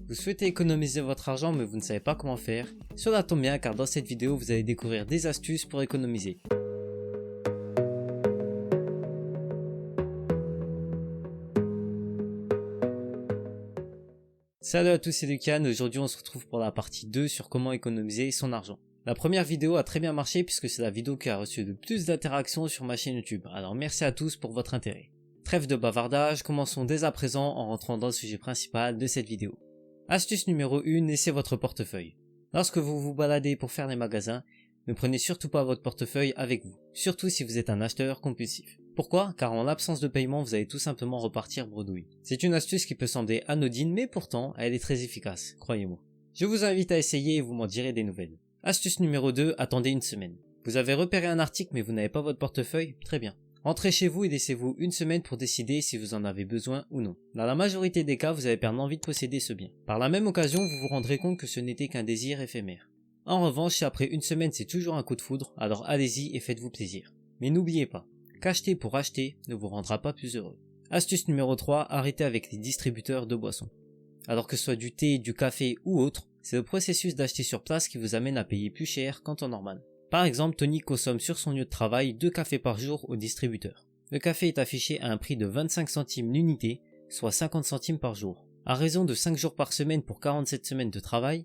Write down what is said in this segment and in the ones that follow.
Vous souhaitez économiser votre argent mais vous ne savez pas comment faire? Cela tombe bien car dans cette vidéo vous allez découvrir des astuces pour économiser. Salut à tous, c'est Lucan. Aujourd'hui on se retrouve pour la partie 2 sur comment économiser son argent. La première vidéo a très bien marché puisque c'est la vidéo qui a reçu le plus d'interactions sur ma chaîne YouTube. Alors merci à tous pour votre intérêt. Trêve de bavardage, commençons dès à présent en rentrant dans le sujet principal de cette vidéo. Astuce numéro 1, laissez votre portefeuille. Lorsque vous vous baladez pour faire les magasins, ne prenez surtout pas votre portefeuille avec vous, surtout si vous êtes un acheteur compulsif. Pourquoi? Car en l'absence de paiement, vous allez tout simplement repartir bredouille. C'est une astuce qui peut sembler anodine, mais pourtant, elle est très efficace, croyez-moi. Je vous invite à essayer et vous m'en direz des nouvelles. Astuce numéro 2, attendez une semaine. Vous avez repéré un article mais vous n'avez pas votre portefeuille? Très bien. Rentrez chez vous et laissez-vous une semaine pour décider si vous en avez besoin ou non. Dans la majorité des cas, vous allez perdre l'envie de posséder ce bien. Par la même occasion, vous vous rendrez compte que ce n'était qu'un désir éphémère. En revanche, si après une semaine c'est toujours un coup de foudre, alors allez-y et faites-vous plaisir. Mais n'oubliez pas, qu'acheter pour acheter ne vous rendra pas plus heureux. Astuce numéro 3, arrêtez avec les distributeurs de boissons. Alors que ce soit du thé, du café ou autre, c'est le processus d'acheter sur place qui vous amène à payer plus cher qu'en temps normal. Par exemple, Tony consomme sur son lieu de travail 2 cafés par jour au distributeur. Le café est affiché à un prix de 25 centimes l'unité, soit 50 centimes par jour. À raison de 5 jours par semaine pour 47 semaines de travail,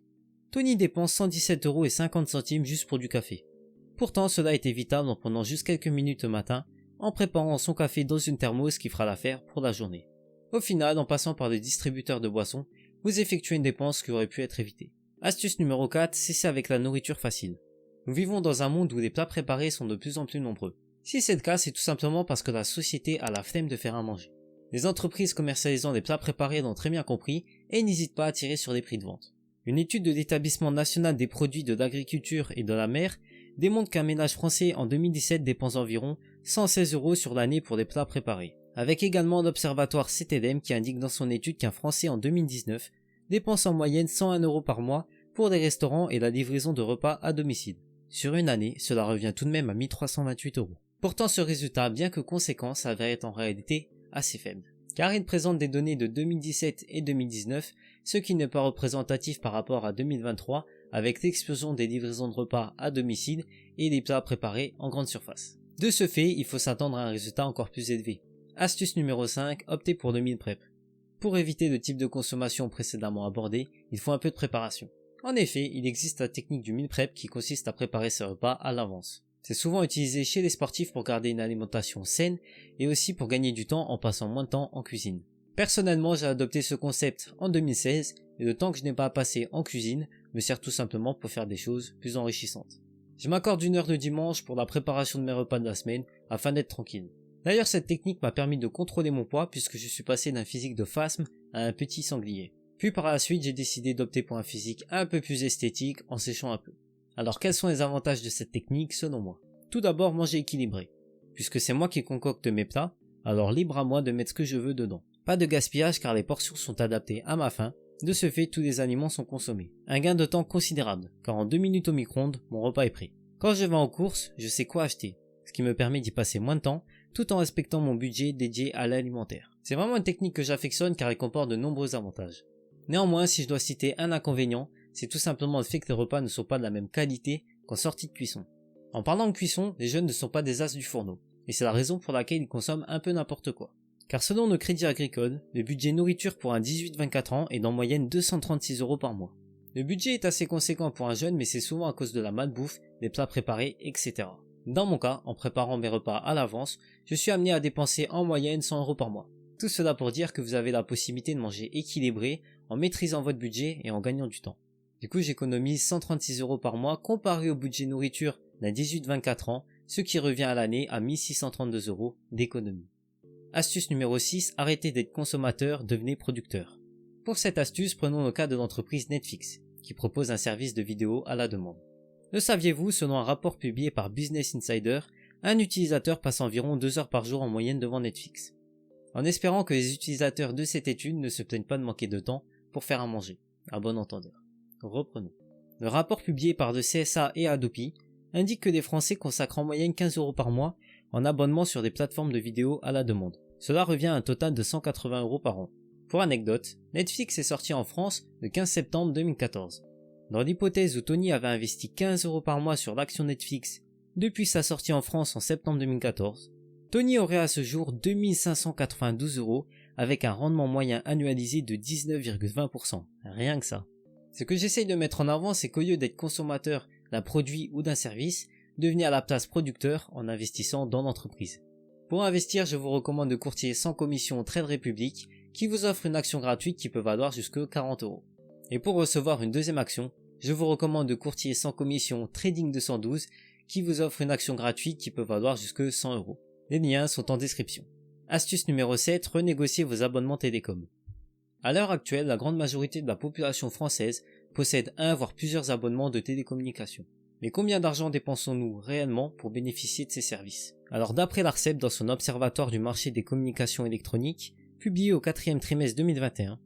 Tony dépense 117,50 € juste pour du café. Pourtant, cela est évitable en prenant juste quelques minutes le matin, en préparant son café dans une thermos qui fera l'affaire pour la journée. Au final, en passant par le distributeur de boissons, vous effectuez une dépense qui aurait pu être évitée. Astuce numéro 4, cessez avec la nourriture facile. Nous vivons dans un monde où les plats préparés sont de plus en plus nombreux. Si c'est le cas, c'est tout simplement parce que la société a la flemme de faire à manger. Les entreprises commercialisant des plats préparés l'ont très bien compris et n'hésitent pas à tirer sur les prix de vente. Une étude de l'Établissement national des produits de l'agriculture et de la mer démontre qu'un ménage français en 2017 dépense environ 116 € sur l'année pour des plats préparés. Avec également l'observatoire CTDM qui indique dans son étude qu'un Français en 2019 dépense en moyenne 101 € par mois pour les restaurants et la livraison de repas à domicile. Sur une année, cela revient tout de même à 1328 €. Pourtant ce résultat, bien que conséquent, s'avère être en réalité assez faible. Car il présente des données de 2017 et 2019, ce qui n'est pas représentatif par rapport à 2023 avec l'explosion des livraisons de repas à domicile et des plats préparés en grande surface. De ce fait, il faut s'attendre à un résultat encore plus élevé. Astuce numéro 5, optez pour le meal prep. Pour éviter le type de consommation précédemment abordé, il faut un peu de préparation. En effet, il existe la technique du meal prep qui consiste à préparer ses repas à l'avance. C'est souvent utilisé chez les sportifs pour garder une alimentation saine et aussi pour gagner du temps en passant moins de temps en cuisine. Personnellement, j'ai adopté ce concept en 2016 et le temps que je n'ai pas à passer en cuisine me sert tout simplement pour faire des choses plus enrichissantes. Je m'accorde 1 heure le dimanche pour la préparation de mes repas de la semaine afin d'être tranquille. D'ailleurs, cette technique m'a permis de contrôler mon poids puisque je suis passé d'un physique de phasme à un petit sanglier. Puis par la suite, j'ai décidé d'opter pour un physique un peu plus esthétique en séchant un peu. Alors quels sont les avantages de cette technique selon moi? Tout d'abord, manger équilibré. Puisque c'est moi qui concocte mes plats, alors libre à moi de mettre ce que je veux dedans. Pas de gaspillage car les portions sont adaptées à ma faim, de ce fait tous les aliments sont consommés. Un gain de temps considérable, car en 2 minutes au micro-ondes, mon repas est prêt. Quand je vais en course, je sais quoi acheter, ce qui me permet d'y passer moins de temps, tout en respectant mon budget dédié à l'alimentaire. C'est vraiment une technique que j'affectionne car elle comporte de nombreux avantages. Néanmoins, si je dois citer un inconvénient, c'est tout simplement le fait que les repas ne sont pas de la même qualité qu'en sortie de cuisson. En parlant de cuisson, les jeunes ne sont pas des as du fourneau, et c'est la raison pour laquelle ils consomment un peu n'importe quoi. Car selon le Crédit Agricole, le budget nourriture pour un 18-24 ans est d'en moyenne 236 € par mois. Le budget est assez conséquent pour un jeune, mais c'est souvent à cause de la malbouffe, des plats préparés, etc. Dans mon cas, en préparant mes repas à l'avance, je suis amené à dépenser en moyenne 100 € par mois. Tout cela pour dire que vous avez la possibilité de manger équilibré en maîtrisant votre budget et en gagnant du temps. Du coup, j'économise 136 € par mois comparé au budget nourriture d'un 18-24 ans, ce qui revient à l'année à 1632 € d'économie. Astuce numéro 6, arrêtez d'être consommateur, devenez producteur. Pour cette astuce, prenons le cas de l'entreprise Netflix, qui propose un service de vidéo à la demande. Le saviez-vous, selon un rapport publié par Business Insider, un utilisateur passe environ 2 heures par jour en moyenne devant Netflix. En espérant que les utilisateurs de cette étude ne se plaignent pas de manquer de temps pour faire à manger, à bon entendeur. Reprenons. Le rapport publié par le CSA et Adopi indique que les Français consacrent en moyenne 15 € par mois en abonnement sur des plateformes de vidéo à la demande. Cela revient à un total de 180 € par an. Pour anecdote, Netflix est sorti en France le 15 septembre 2014. Dans l'hypothèse où Tony avait investi 15 € par mois sur l'action Netflix depuis sa sortie en France en septembre 2014, Tony aurait à ce jour 2592 € avec un rendement moyen annualisé de 19,20%. Rien que ça. Ce que j'essaye de mettre en avant, c'est qu'au lieu d'être consommateur d'un produit ou d'un service, devenez à la place producteur en investissant dans l'entreprise. Pour investir, je vous recommande de courtier sans commission Trade Republic qui vous offre une action gratuite qui peut valoir jusqu'à 40 €. Et pour recevoir une deuxième action, je vous recommande de courtier sans commission Trading 212 qui vous offre une action gratuite qui peut valoir jusqu'à 100 €. Les liens sont en description. Astuce numéro 7, renégocier vos abonnements télécom. À l'heure actuelle, la grande majorité de la population française possède un voire plusieurs abonnements de télécommunications. Mais combien d'argent dépensons-nous réellement pour bénéficier de ces services? Alors d'après l'ARCEP dans son Observatoire du marché des communications électroniques, publié au 4e trimestre 2021,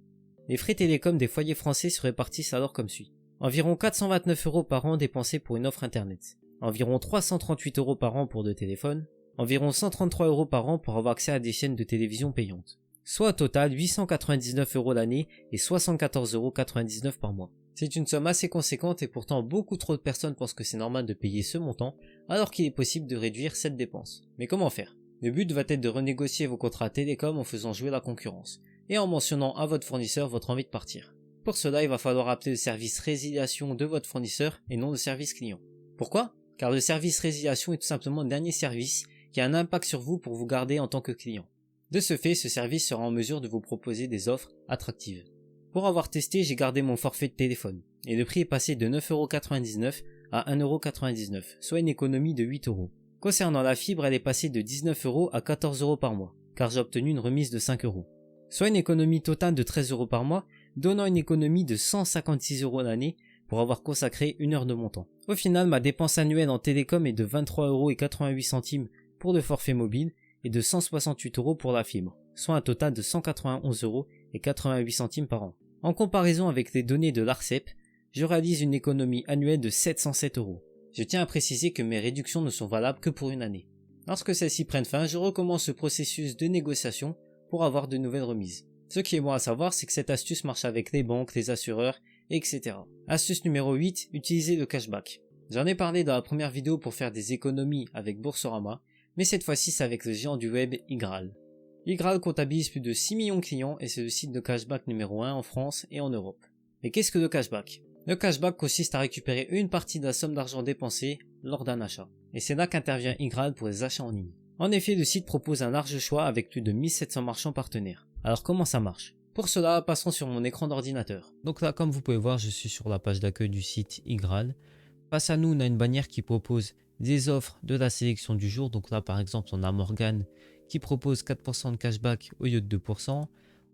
les frais télécom des foyers français se répartissent alors comme suit. Environ 429 € par an dépensés pour une offre internet, environ 338 € par an pour deux téléphones, environ 133 € par an pour avoir accès à des chaînes de télévision payantes, soit au total 899 € l'année et 74,99 € par mois. C'est une somme assez conséquente et pourtant beaucoup trop de personnes pensent que c'est normal de payer ce montant alors qu'il est possible de réduire cette dépense. Mais comment faire? Le but va être de renégocier vos contrats télécom en faisant jouer la concurrence et en mentionnant à votre fournisseur votre envie de partir. Pour cela, il va falloir appeler le service résiliation de votre fournisseur et non le service client. Pourquoi? Car le service résiliation est tout simplement le dernier service qui a un impact sur vous pour vous garder en tant que client. De ce fait, ce service sera en mesure de vous proposer des offres attractives. Pour avoir testé, j'ai gardé mon forfait de téléphone et le prix est passé de 9,99 € à 1,99 €, soit une économie de 8 €. Concernant la fibre, elle est passée de 19 € à 14 € par mois, car j'ai obtenu une remise de 5 €. Soit une économie totale de 13 € par mois, donnant une économie de 156 € l'année pour avoir consacré une heure de mon temps. Au final, ma dépense annuelle en télécom est de 23,88 € pour le forfait mobile et de 168 € pour la fibre, soit un total de 191,88 € par an. En comparaison avec les données de l'ARCEP, je réalise une économie annuelle de 707 €. Je tiens à préciser que mes réductions ne sont valables que pour une année. Lorsque celles-ci prennent fin, je recommence ce processus de négociation pour avoir de nouvelles remises. Ce qui est bon à savoir, c'est que cette astuce marche avec les banques, les assureurs, etc. Astuce numéro 8, utiliser le cashback. J'en ai parlé dans la première vidéo pour faire des économies avec Boursorama, mais cette fois-ci c'est avec le géant du web iGraal. iGraal comptabilise plus de 6 millions de clients et c'est le site de cashback numéro 1 en France et en Europe. Mais qu'est-ce que le cashback? Le cashback consiste à récupérer une partie de la somme d'argent dépensée lors d'un achat. Et c'est là qu'intervient iGraal pour les achats en ligne. En effet, le site propose un large choix avec plus de 1700 marchands partenaires. Alors comment ça marche? Pour cela, passons sur mon écran d'ordinateur. Donc là, comme vous pouvez voir, je suis sur la page d'accueil du site iGraal. Face à nous, on a une bannière qui propose des offres de la sélection du jour. Donc là, par exemple, on a Morgan qui propose 4% de cashback au lieu de 2%.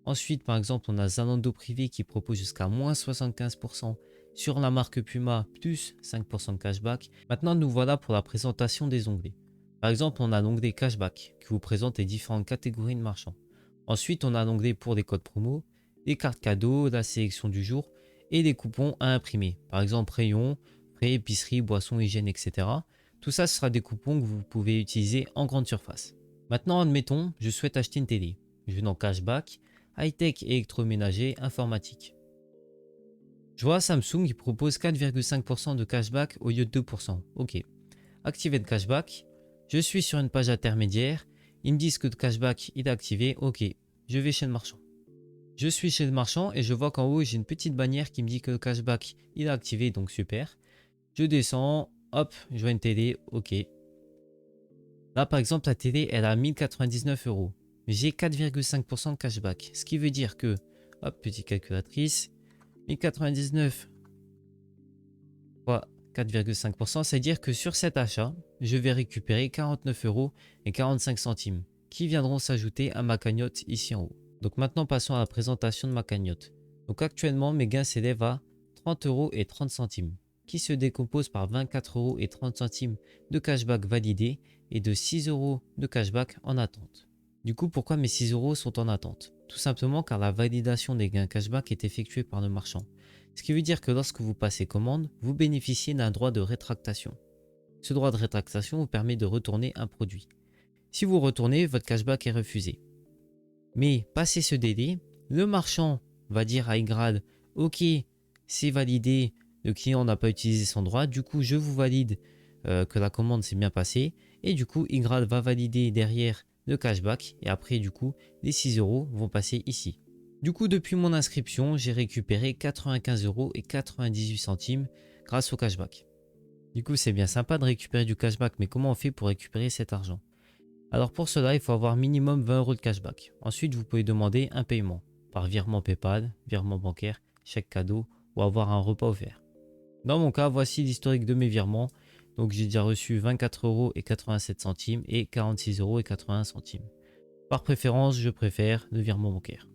Ensuite, par exemple, on a Zalando Privé qui propose jusqu'à moins 75% sur la marque Puma plus 5% de cashback. Maintenant, nous voilà pour la présentation des onglets. Par exemple, on a l'onglet cashback qui vous présente les différentes catégories de marchands. Ensuite, on a l'onglet pour les codes promo, les cartes cadeaux, la sélection du jour et les coupons à imprimer. Par exemple, rayon, frais, épicerie, boissons, hygiène, etc. Tout ça, ce sera des coupons que vous pouvez utiliser en grande surface. Maintenant, admettons, je souhaite acheter une télé. Je vais dans cashback, high-tech, électroménager, informatique. Je vois Samsung qui propose 4,5% de cashback au lieu de 2%. Ok. Activer le cashback. Je suis sur une page intermédiaire. Ils me disent que le cashback il est activé. Ok. Je vais chez le marchand. Je suis chez le marchand et je vois qu'en haut j'ai une petite bannière qui me dit que le cashback il est activé. Donc super. Je descends. Hop. Je vois une télé. Ok. Là par exemple la télé elle a 1099 €. J'ai 4,5% de cashback. Ce qui veut dire que. Hop. Petite calculatrice. 1099 fois 4,5%, c'est-à-dire que sur cet achat, je vais récupérer 49,45 € qui viendront s'ajouter à ma cagnotte ici en haut. Donc maintenant, passons à la présentation de ma cagnotte. Donc actuellement, mes gains s'élèvent à 30,30 € qui se décompose par 24,30 € de cashback validé et de 6 € de cashback en attente. Du coup, pourquoi mes 6 € sont en attente? Tout simplement car la validation des gains cashback est effectuée par le marchand. Ce qui veut dire que lorsque vous passez commande, vous bénéficiez d'un droit de rétractation. Ce droit de rétractation vous permet de retourner un produit. Si vous retournez, votre cashback est refusé. Mais passé ce délai, Le marchand va dire à Ygrad, ok, c'est validé, le client n'a pas utilisé son droit, du coup je vous valide que la commande s'est bien passée. Et du coup Ygrad va valider derrière le cashback et après du coup les 6 € vont passer ici. Du coup depuis mon inscription j'ai récupéré 95,98 € grâce au cashback. Du coup c'est bien sympa de récupérer du cashback, mais comment on fait pour récupérer cet argent? Alors pour cela il faut avoir minimum 20 € de cashback. Ensuite vous pouvez demander un paiement par virement PayPal, virement bancaire, chèque cadeau ou avoir un repas offert. Dans mon cas voici l'historique de mes virements. Donc j'ai déjà reçu 24,87 € et 46,81 €. Par préférence, je préfère le virement bancaire.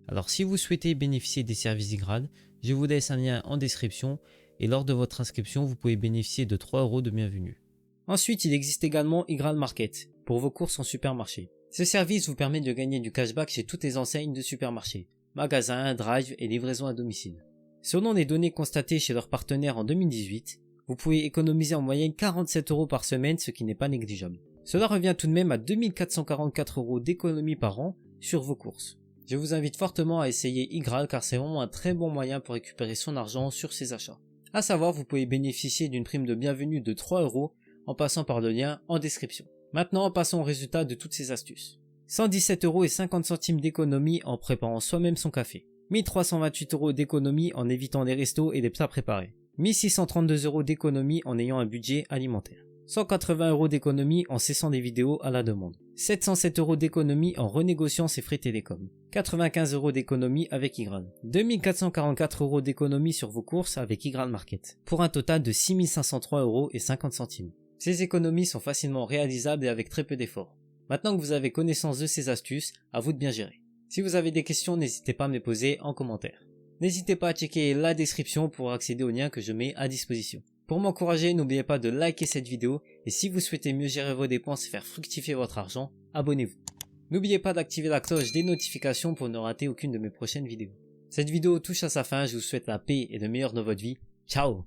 Alors si vous souhaitez bénéficier des services Ygrad, je vous laisse un lien en description et lors de votre inscription, vous pouvez bénéficier de 3 € de bienvenue. Ensuite, il existe également Ygrad Market pour vos courses en supermarché. Ce service vous permet de gagner du cashback chez toutes les enseignes de supermarché, magasins, drive et livraison à domicile. Selon les données constatées chez leurs partenaires en 2018, vous pouvez économiser en moyenne 47 € par semaine, ce qui n'est pas négligeable. Cela revient tout de même à 2444 € d'économie par an sur vos courses. Je vous invite fortement à essayer Ygrad car c'est vraiment un très bon moyen pour récupérer son argent sur ses achats. A savoir, vous pouvez bénéficier d'une prime de bienvenue de 3 € en passant par le lien en description. Maintenant, passons au résultat de toutes ces astuces. 117,50 € d'économie en préparant soi-même son café. 1328 € d'économie en évitant les restos et les plats préparés. 1632 € d'économie en ayant un budget alimentaire. 180 € d'économie en cessant des vidéos à la demande. 707 € d'économie en renégociant ses frais télécom. 95 € d'économie avec Ygrad. 2444 € d'économie sur vos courses avec Ygrad Market. Pour un total de 6503,50 €. Ces économies sont facilement réalisables et avec très peu d'efforts. Maintenant que vous avez connaissance de ces astuces, à vous de bien gérer. Si vous avez des questions, n'hésitez pas à me les poser en commentaire. N'hésitez pas à checker la description pour accéder aux liens que je mets à disposition. Pour m'encourager, n'oubliez pas de liker cette vidéo et si vous souhaitez mieux gérer vos dépenses et faire fructifier votre argent, abonnez-vous. N'oubliez pas d'activer la cloche des notifications pour ne rater aucune de mes prochaines vidéos. Cette vidéo touche à sa fin, je vous souhaite la paix et le meilleur dans votre vie. Ciao!